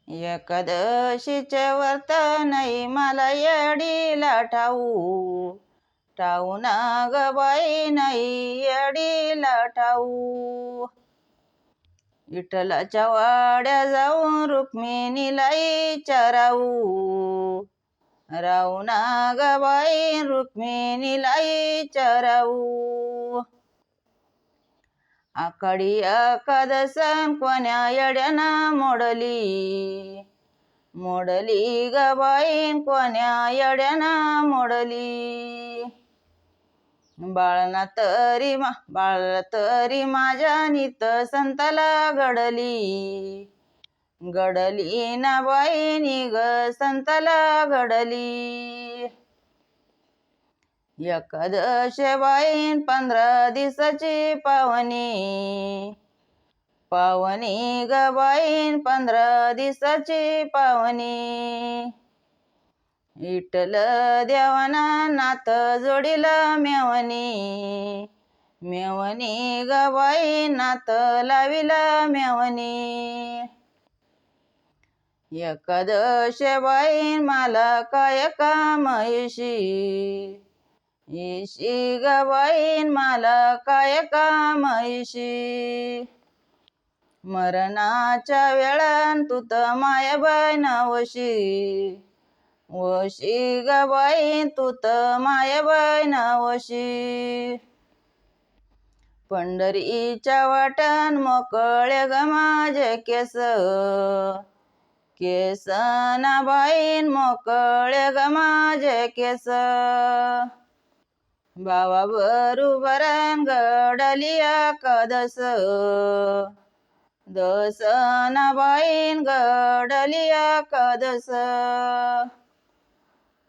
एकादशीचे व्रत नाही मला येडीला ठाऊ, ठाऊ ना ग बाई नाही येडीला ठाऊ. विठ्ठलाच्या वाड्या जाऊन रुक्मिणीला विचाराऊ, राहू ना ग बाई रुक्मिणीला विचाराऊ. आखाडी एकादसन कोण्या येड्याना मोडली, मोडली ग बाईन कोण्या येड्याना मोडली. बाळना तरी माझ्या नित संताला घडली, घडली ना बाईनी ग संताला घडली. एकादशी बाईन 15 दिवसाची पावनी, पावनी ग बाईन 15 दिवसाची पावनी. विठ्ठल देवाना नात जोडीला मेवणी, मेवणी ग बाई नात लाविला मेवणी. एकादशी बाईन मला काय काम येशी, येशी ग बाईन मला काय काम येशी. मरणाच्या वेळान तू तर मायाबाई नवशी, वशी ग बाईन तू तर मायाबाई नवशी. पंढरीच्या वाटण मोकळे ग माझे केस, केस ना बाईन मोकळे ग माझे केस. बाबा बरोबरन घडली एकादस, दस ना बाईन घडली एकादस.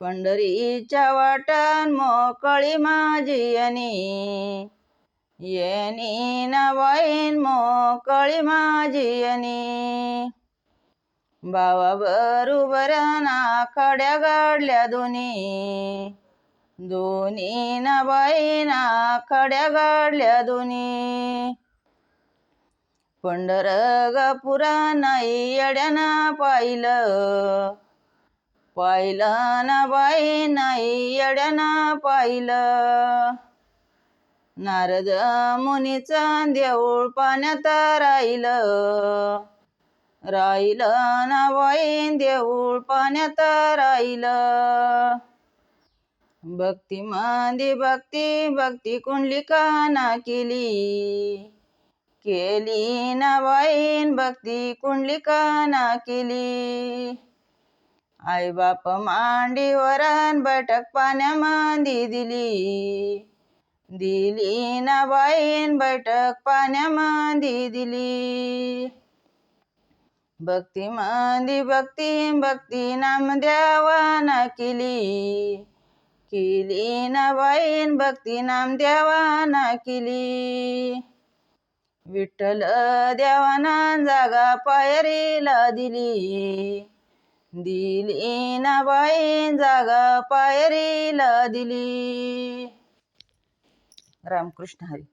पंढरीच्या वाटण मोकळी माझी येणी, येणी ना बाईन मोकळी माझी येणी. बाबा बरोबरन आखाड्या गाडल्या दोन्ही, दोन्ही ना बाईन आखाड्या गाडल्या दोन्ही. पंढरपुरा नाही येड्याना पाहिलं, पाहिलं ना बाई नाही येड्याना पाहिलं. नारद मुनीचा देऊळ पाण्यात राहिलं, राहिलं ना बाई देऊळ पाण्यात राहिलं. भक्ती मंदी भक्ती कुंडलिका ना केली, केली ना बाईन भक्ती कुंडलिका ना केली. आई बाप मांडीवरन बैठक पाण्यामध्ये दिली, दिली ना बाईन बैठक पाण्यामध्ये दिली. भक्ती मंदी भक्ती नामदेवाना केली, केली ना बाईन भक्ती नामदेवाना केली. विठ्ठल देवाना जागा पायरीला दिली, दिली ना बाईन जागा पायरीला दिली. रामकृष्ण हरी.